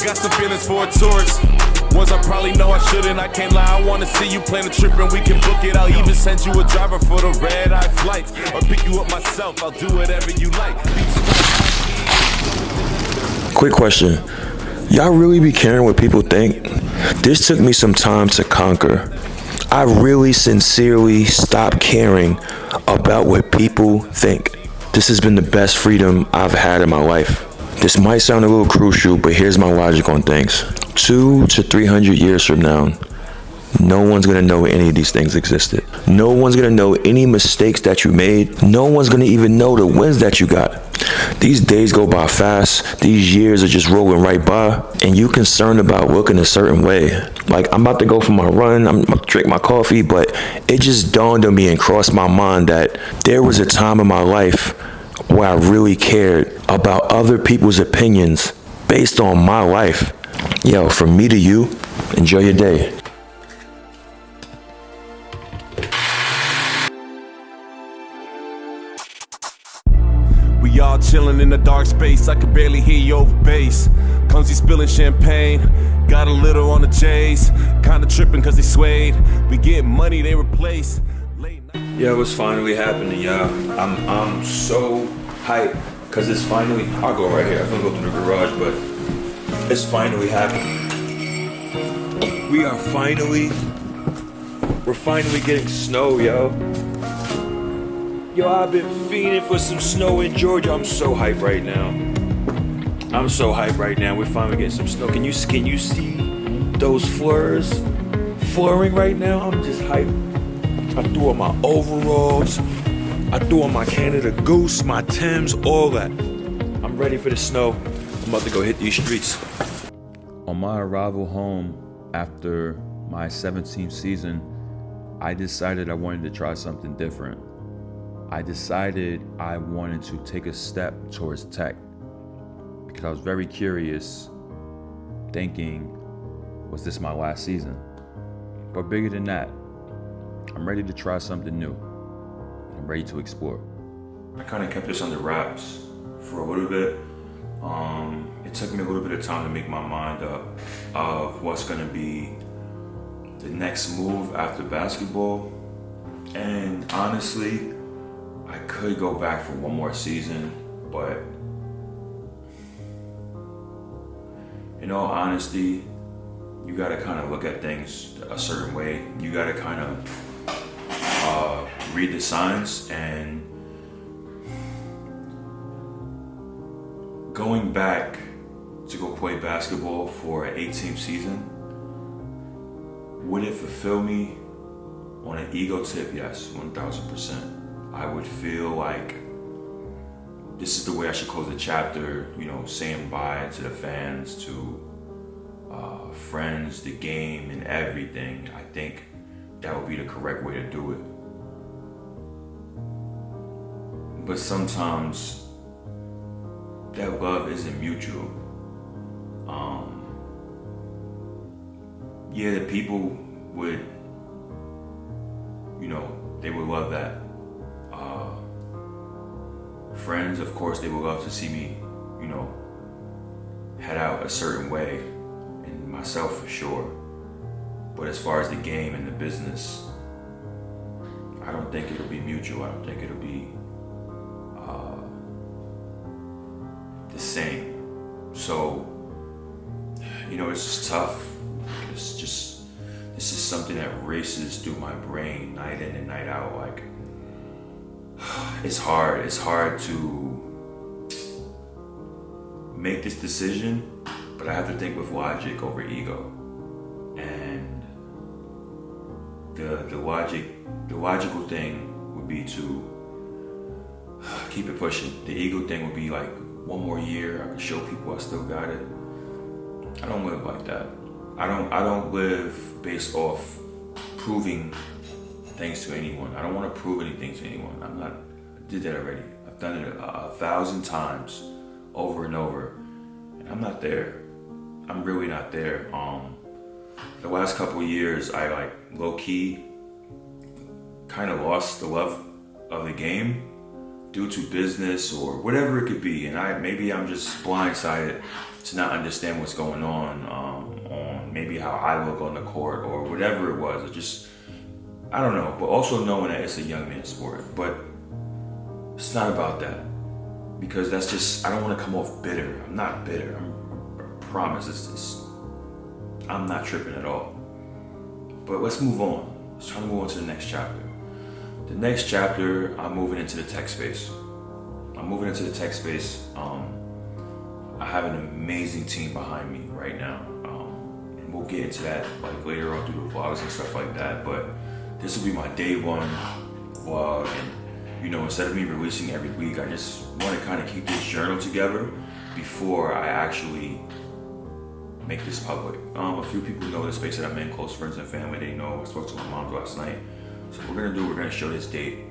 got some feelings for a tourist. Ones I probably know I shouldn't, I can't lie. I wanna see you plan a trip and we can book it. I'll even send you a driver for the red-eye flights, or pick you up myself, I'll do whatever you like. Quick question. Y'all really be caring what people think? This took me some time to conquer. I really sincerely stopped caring about what people think. This has been the best freedom I've had in my life. This might sound a little crucial, but here's my logic on things. 200 to 300 years from now, no one's gonna know any of these things existed. No one's gonna know any mistakes that you made. No one's gonna even know the wins that you got. These days go by fast. These years are just rolling right by, and you concerned about looking a certain way. Like, I'm about to go for my run, I'm about to drink my coffee, but it just dawned on me and crossed my mind that there was a time in my life where I really cared about other people's opinions based on my life. Yo, from me to you, enjoy your day. We all chillin' in the dark space, I could barely hear you over bass. Clumsy spilling champagne, got a little on the J's. Kinda trippin' cause they swayed, we get money they replace. Yo, it's finally happening, y'all. I'm so hyped cause it's finally, I'll go right here. I'm gonna go through the garage, but it's finally happening. We're finally getting snow, yo. Yo, I've been fiending for some snow in Georgia. I'm so hyped right now. We're finally getting some snow. Can you see those flurring right now? I'm just hyped. I threw on my overalls. I threw on my Canada Goose, my Timbs, all that. I'm ready for the snow. I'm about to go hit these streets. On my arrival home after my 17th season, I decided I wanted to try something different. I decided I wanted to take a step towards tech because I was very curious, thinking, was this my last season? But bigger than that, I'm ready to try something new. I'm ready to explore. I kind of kept this under wraps for a little bit. It took me a little bit of time to make my mind up of what's gonna be the next move after basketball. And honestly, I could go back for one more season, but in all honesty, you gotta kind of look at things a certain way. You gotta kind of read the signs, and going back to go play basketball for an 8-team season, would it fulfill me on an ego tip? Yes, 1000%. I would feel like this is the way I should close the chapter, saying bye to the fans, to friends, the game, and everything. I think that would be the correct way to do it. But sometimes that love isn't mutual. Yeah, the people would, they would love that. Friends, of course, they would love to see me, head out a certain way, and myself for sure. But as far as the game and the business, I don't think it'll be mutual. I don't think it'll be the same. So, it's just tough. This is something that races through my brain night in and night out. Like, it's hard. It's hard to make this decision, but I have to think with logic over ego. And the logical thing would be to keep it pushing. The ego thing would be like, one more year, I can show people I still got it. I don't live like that. I don't live based off proving things to anyone. I don't want to prove anything to anyone. I did that already. I've done it 1,000 times, over and over, and I'm not there. I'm really not there. The last couple of years, I low-key kind of lost the love of the game due to business or whatever it could be, and maybe I'm just blindsided to not understand what's going on maybe how I look on the court or whatever it was. Or just, I don't know. But also knowing that it's a young man's sport. But it's not about that. Because that's just, I don't want to come off bitter. I'm not bitter. I promise. I'm not tripping at all. But let's move on. Let's try to move on to the next chapter. The next chapter, I'm moving into the tech space. I have an amazing team behind me right now. And we'll get into that like later on through the vlogs and stuff like that. But this will be my day one vlog. And you know, instead of me releasing every week, I just want to kind of keep this journal together before I actually make this public. A few people know the space that I'm in, close friends and family. They know. I spoke to my mom last night. So what we're gonna show this date.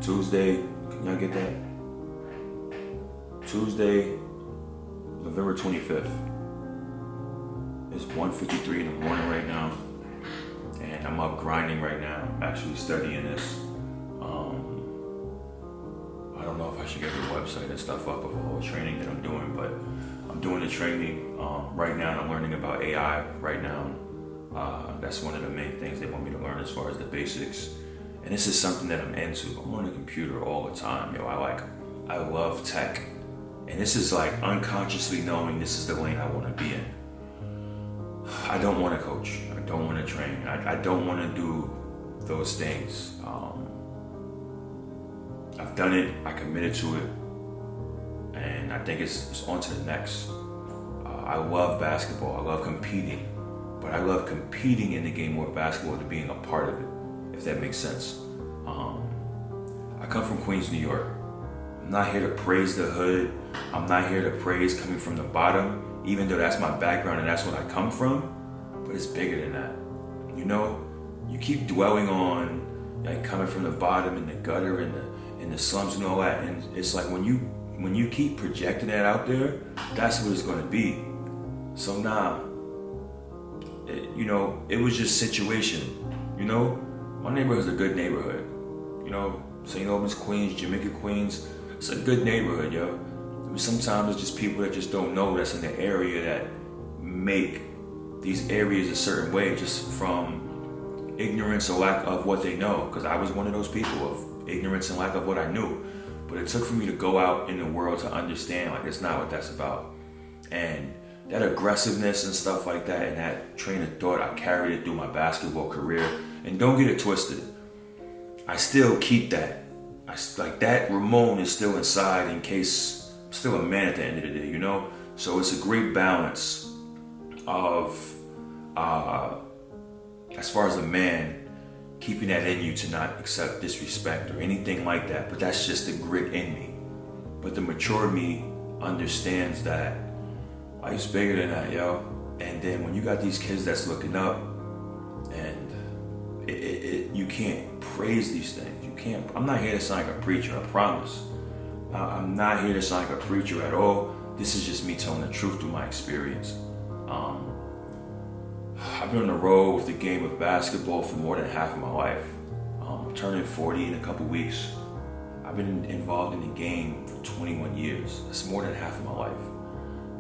Tuesday, can y'all get that? Tuesday, November 25th. It's 1:53 in the morning right now. And I'm up grinding right now, actually studying this. I don't know if I should get the website and stuff up of the whole training that I'm doing, but I'm doing the training right now, and I'm learning about AI right now. That's one of the main things they want me to learn as far as the basics. And this is something that I'm into. I'm on the computer all the time. I love tech. And this is like unconsciously knowing this is the lane I want to be in. I don't want to coach. I don't want to train. I don't want to do those things. I've done it. I committed to it. And I think it's on to the next. I love basketball. I love competing. But I love competing in the game of basketball to being a part of it, if that makes sense. I come from Queens, New York. I'm not here to praise the hood. I'm not here to praise coming from the bottom, even though that's my background and that's what I come from. But it's bigger than that. You know, you keep dwelling on like coming from the bottom and the gutter and the slums and all that, and it's like when you keep projecting that out there, that's what it's going to be. So it was just situation. You know, my neighborhood's a good neighborhood. You know, St. Albans, Queens, Jamaica, Queens, it's a good neighborhood, yo. Sometimes it's just people that just don't know that's in the area that make these areas a certain way just from ignorance or lack of what they know. Because I was one of those people of ignorance and lack of what I knew. But it took for me to go out in the world to understand like it's not what that's about. And that aggressiveness and stuff like that and that train of thought, I carried it through my basketball career. And don't get it twisted. I still keep that. Like that Ramon is still inside in case I'm still a man at the end of the day, you know? So it's a great balance of, as far as a man, keeping that in you to not accept disrespect or anything like that. But that's just the grit in me. But the mature me understands that life's bigger than that, yo. And then when you got these kids that's looking up, and you can't praise these things. You can't. I'm not here to sound like a preacher, I promise. I'm not here to sound like a preacher at all. This is just me telling the truth through my experience. I've been on the road with the game of basketball for more than half of my life. I'm turning 40 in a couple weeks. I've been involved in the game for 21 years. That's more than half of my life.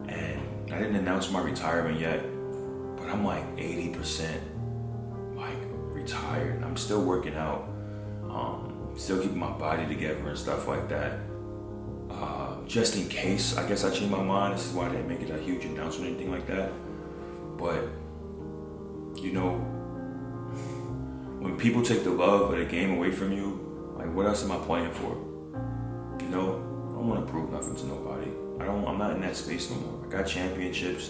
And I didn't announce my retirement yet, but I'm like 80% retired. I'm still working out, still keeping my body together and stuff like that. Just in case, I guess I changed my mind. This is why I didn't make it a huge announcement or anything like that. But, you know, when people take the love of the game away from you, like what else am I playing for? You know, I don't want to prove nothing to nobody. I'm not in that space no more. I got championships.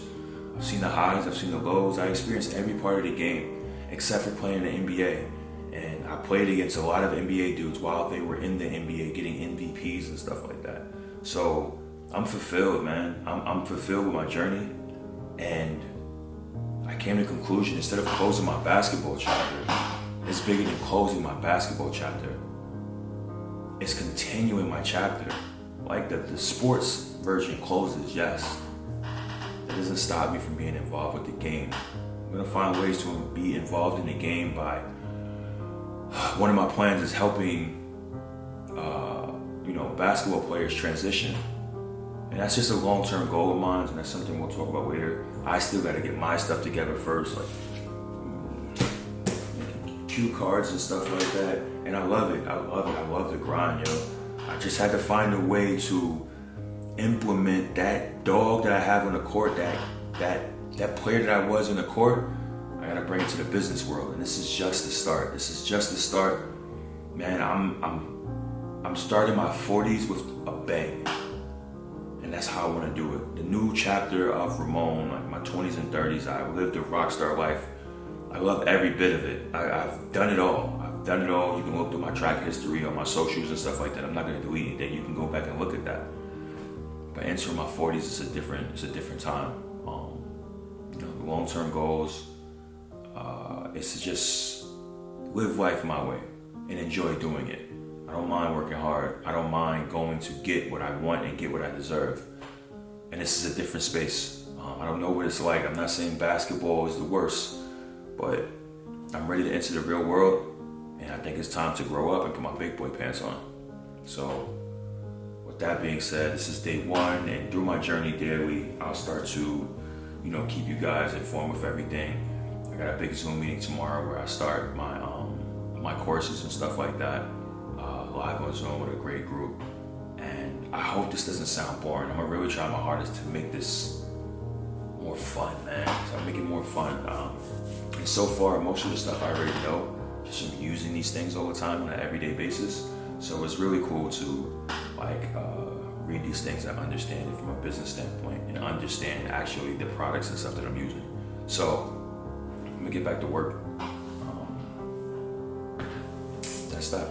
I've seen the highs, I've seen the lows. I experienced every part of the game except for playing in the NBA. And I played against a lot of NBA dudes while they were in the NBA getting MVPs and stuff like that. So I'm fulfilled, man. I'm fulfilled with my journey. And I came to the conclusion, instead of closing my basketball chapter, it's bigger than closing my basketball chapter. It's continuing my chapter. Like the sports version closes, yes. That doesn't stop me from being involved with the game. I'm gonna find ways to be involved in the game by, one of my plans is helping, basketball players transition And that's just a long-term goal of mine, and that's something we'll talk about later. I still got to get my stuff together first, like cue cards and stuff like that. And I love it. I love the grind, yo. I just had to find a way to implement that dog that I have on the court, that player that I was in the court. I gotta bring it to the business world, and this is just the start. This is just the start, man. I'm starting my 40s with a bang, and that's how I want to do it. The new chapter of Ramon, like my 20s and 30s, I lived a rock star life. I love every bit of it. I've done it all. You can look through my track history on my socials and stuff like that. I'm not gonna delete anything. You can go back and look at that. But entering my 40s is a different time. Long-term goals. It's to just live life my way and enjoy doing it. I don't mind working hard. I don't mind going to get what I want and get what I deserve. And this is a different space. I don't know what it's like. I'm not saying basketball is the worst, but I'm ready to enter the real world, and I think it's time to grow up and put my big boy pants on. So with that being said, this is day one, and through my journey daily, I'll start to keep you guys informed with everything. I got a big Zoom meeting tomorrow where I start my courses and stuff like that, live on Zoom with a great group. And I hope this doesn't sound boring. I'm gonna really try my hardest to make this more fun, man. So I'm making it more fun. And so far, most of the stuff I already know, just from using these things all the time on an everyday basis. So it's really cool to read these things and understand it from a business standpoint and understand actually the products and stuff that I'm using. So I'm gonna get back to work. That's that.